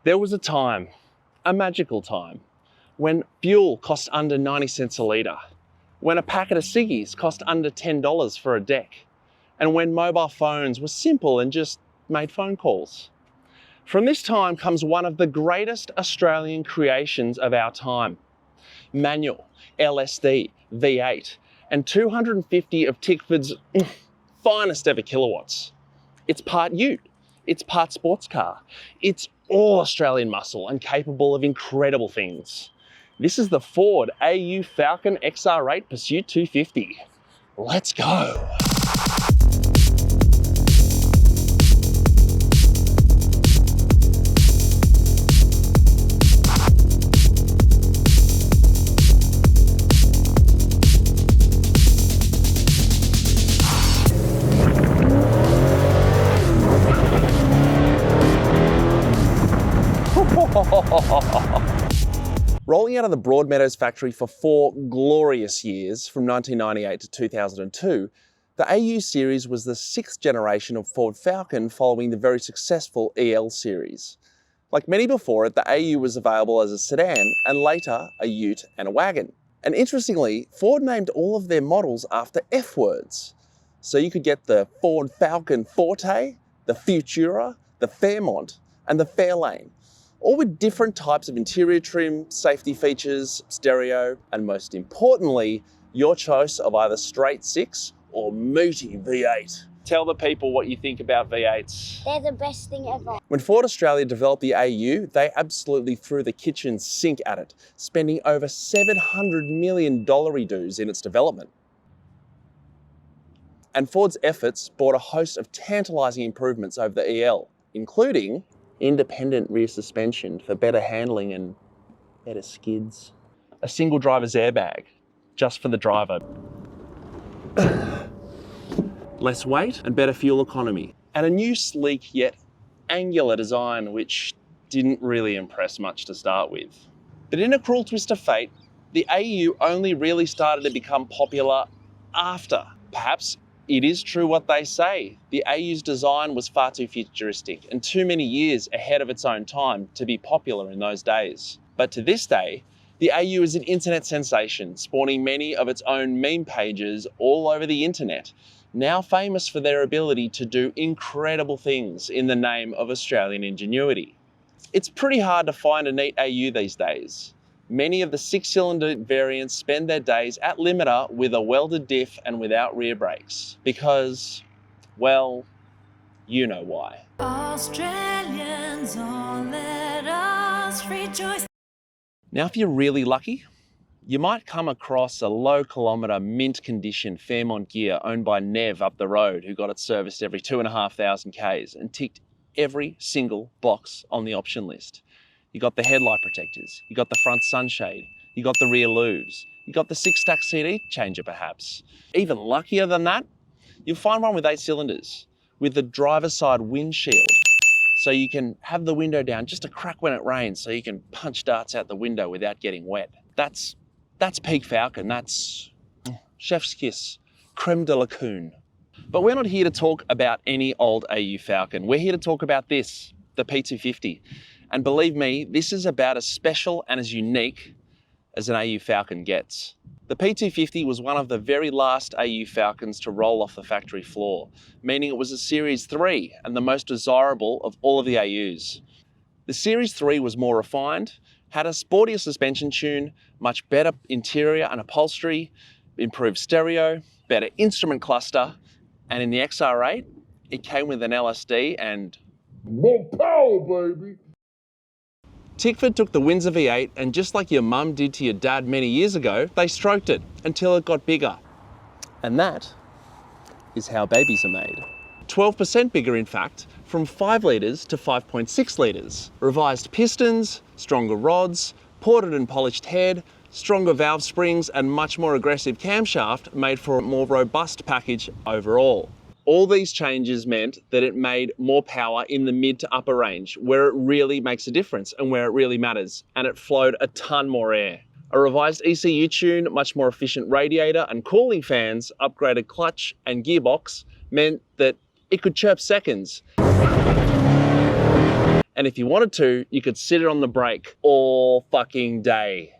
There was a time, a magical time, when fuel cost under 90 cents a litre, when a packet of ciggies cost under $10 for a deck, and when mobile phones were simple and just made phone calls. From this time comes one of the greatest Australian creations of our time. Manual, LSD, V8, and 250 of Tickford's finest ever kilowatts. It's part ute, it's part sports car, it's all Australian muscle and capable of incredible things. This is the Ford AU Falcon XR8 Pursuit 250. Let's go. Rolling out of the Broadmeadows factory for 4 glorious years from 1998 to 2002, the AU series was the 6th generation of Ford Falcon following the very successful EL series. Like many before it, the AU was available as a sedan and later a ute and a wagon. And interestingly, Ford named all of their models after F words. So you could get the Ford Falcon Forte, the Futura, the Fairmont, and the Fairlane, all with different types of interior trim, safety features, stereo, and most importantly, your choice of either straight 6 or meaty V8. Tell the people what you think about V8s. They're the best thing ever. When Ford Australia developed the AU, they absolutely threw the kitchen sink at it, spending over $700 million dollary-doos in its development. And Ford's efforts brought a host of tantalising improvements over the EL, including independent rear suspension for better handling and better skids. A single driver's airbag, just for the driver. Less weight and better fuel economy. And a new sleek yet angular design which didn't really impress much to start with. But in a cruel twist of fate, the AU only really started to become popular after. Perhaps it is true what they say. The AU's design was far too futuristic and too many years ahead of its own time to be popular in those days. But to this day, the AU is an internet sensation, spawning many of its own meme pages all over the internet, now famous for their ability to do incredible things in the name of Australian ingenuity. It's pretty hard to find a neat AU these days. Many of the 6-cylinder variants spend their days at limiter with a welded diff and without rear brakes because, well, you know why. Australians, all let us rejoice. Now, if you're really lucky, you might come across a low-kilometre, mint-condition Fairmont gear owned by Nev up the road who got it serviced every 2,500 Ks and ticked every single box on the option list. You got the headlight protectors, you got the front sunshade, you got the rear louvers, you got the 6-stack CD changer perhaps. Even luckier than that, you'll find one with 8 cylinders, with the driver's side windshield. So you can have the window down just a crack when it rains so you can punch darts out the window without getting wet. That's peak Falcon, that's chef's kiss, creme de la coon. But we're not here to talk about any old AU Falcon. We're here to talk about this, the P250. And believe me, this is about as special and as unique as an AU Falcon gets. The P250 was one of the very last AU Falcons to roll off the factory floor, meaning it was a Series 3 and the most desirable of all of the AUs. The Series 3 was more refined, had a sportier suspension tune, much better interior and upholstery, improved stereo, better instrument cluster, and in the XR8, it came with an LSD and more power, baby. Tickford took the Windsor V8 and just like your mum did to your dad many years ago, they stroked it until it got bigger. And that is how babies are made. 12% bigger in fact, from 5 litres to 5.6 litres. Revised pistons, stronger rods, ported and polished head, stronger valve springs and much more aggressive camshaft made for a more robust package overall. All these changes meant that it made more power in the mid to upper range, where it really makes a difference and where it really matters, and it flowed a ton more air. A revised ECU tune, much more efficient radiator and cooling fans, upgraded clutch and gearbox meant that it could chirp seconds And if you wanted to, you could sit it on the brake all fucking day.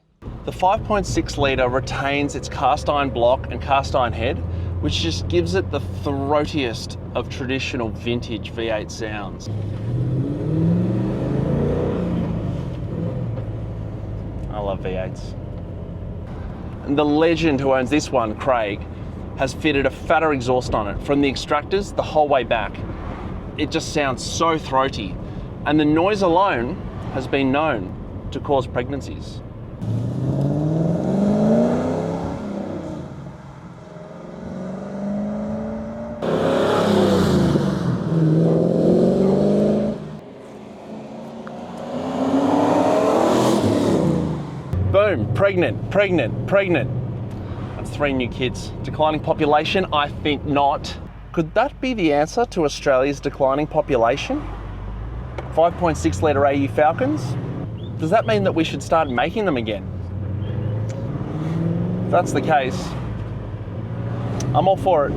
The 5.6 litre retains its cast iron block and cast iron head, which just gives it the throatiest of traditional vintage V8 sounds. I love V8s. And the legend who owns this one, Craig, has fitted a fatter exhaust on it from the extractors the whole way back. It just sounds so throaty, and the noise alone has been known to cause pregnancies. Boom, pregnant, pregnant, pregnant. That's 3 new kids. Declining population? I think not. Could that be the answer to Australia's declining population? 5.6 litre AU Falcons? Does that mean that we should start making them again? If that's the case, I'm all for it.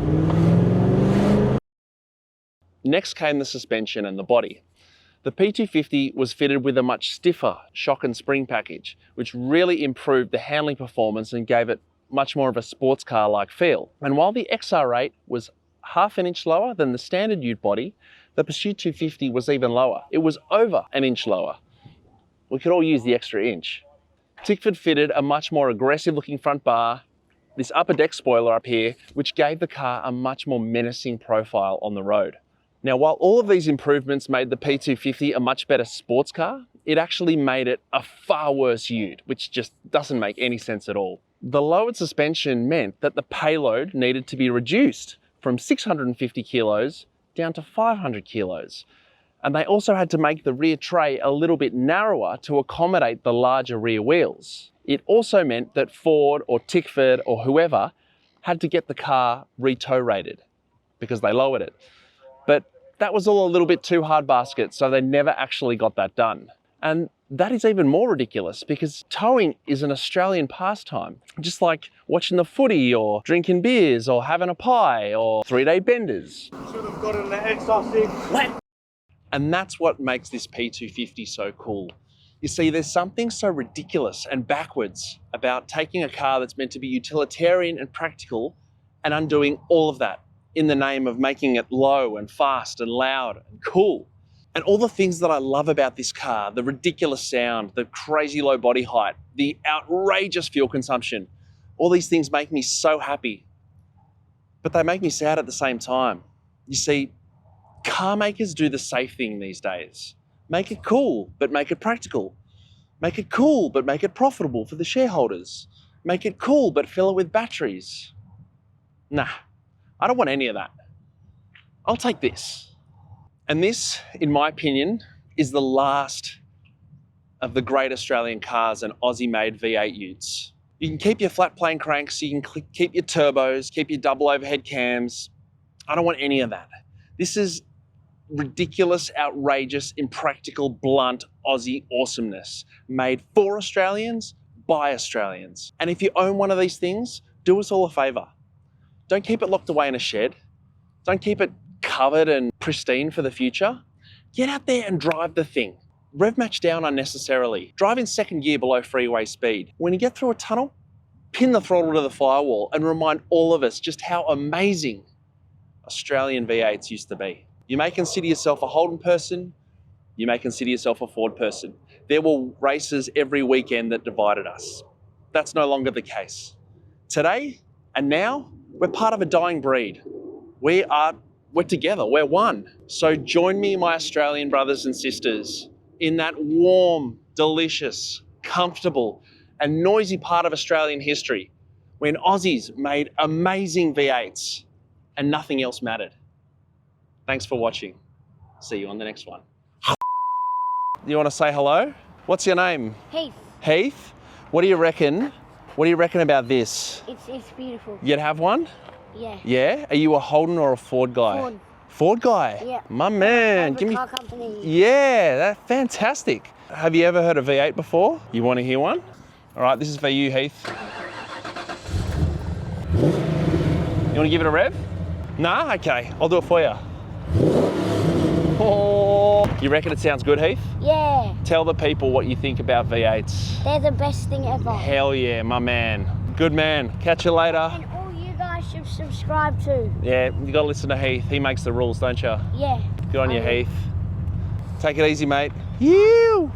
Next came the suspension and the body. The P250 was fitted with a much stiffer shock and spring package, which really improved the handling performance and gave it much more of a sports car-like feel. And while the XR8 was half an inch lower than the standard ute body, the Pursuit 250 was even lower. It was over an inch lower. We could all use the extra inch. Tickford fitted a much more aggressive looking front bar, this upper deck spoiler up here, which gave the car a much more menacing profile on the road. Now, while all of these improvements made the P250 a much better sports car, it actually made it a far worse ute, which just doesn't make any sense at all. The lowered suspension meant that the payload needed to be reduced from 650 kilos down to 500 kilos. And they also had to make the rear tray a little bit narrower to accommodate the larger rear wheels. It also meant that Ford or Tickford or whoever had to get the car re-tow rated because they lowered it. But that was all a little bit too hard basket, so they never actually got that done. And that is even more ridiculous because towing is an Australian pastime, just like watching the footy or drinking beers or having a pie or 3-day benders. Should have got an XR6. And that's what makes this P250 so cool. You see, there's something so ridiculous and backwards about taking a car that's meant to be utilitarian and practical and undoing all of that in the name of making it low and fast and loud and cool. And all the things that I love about this car, the ridiculous sound, the crazy low body height, the outrageous fuel consumption, all these things make me so happy. But they make me sad at the same time. You see, car makers do the safe thing these days. Make it cool, but make it practical. Make it cool, but make it profitable for the shareholders. Make it cool, but fill it with batteries. Nah, I don't want any of that. I'll take this. And this, in my opinion, is the last of the great Australian cars and Aussie-made V8 utes. You can keep your flat plane cranks, you can keep your turbos, keep your double overhead cams. I don't want any of that. This is ridiculous, outrageous, impractical, blunt Aussie awesomeness made for Australians by Australians. And if you own one of these things, do us all a favour. Don't keep it locked away in a shed. Don't keep it covered and pristine for the future. Get out there and drive the thing. Rev match down unnecessarily. Drive in second gear below freeway speed. When you get through a tunnel, pin the throttle to the firewall and remind all of us just how amazing Australian V8s used to be. You may consider yourself a Holden person, you may consider yourself a Ford person. There were races every weekend that divided us. That's no longer the case. Today and now, we're part of a dying breed. We're together, we're one. So join me, my Australian brothers and sisters, in that warm, delicious, comfortable, and noisy part of Australian history when Aussies made amazing V8s and nothing else mattered. Thanks for watching. See you on the next one. You want to say hello? What's your name? Heath. Heath? What do you reckon? What do you reckon about this? It's beautiful. You'd have one? Yeah. Yeah? Are you a Holden or a Ford guy? Ford. Ford guy? Yeah. My man. Give me car company. Yeah, that's fantastic. Have you ever heard of V8 before? You want to hear one? All right, this is for you, Heath. You want to give it a rev? Nah? Okay, I'll do it for you. Oh. You reckon it sounds good, Heath? Yeah, Tell the people what you think about V8s. they're the best thing ever. Hell yeah, my man. Good man. Catch you later. And all you guys should subscribe too. Yeah, you gotta listen to Heath. He makes the rules, don't you? Yeah. Good on you, I will. Heath. Take it easy, mate. You.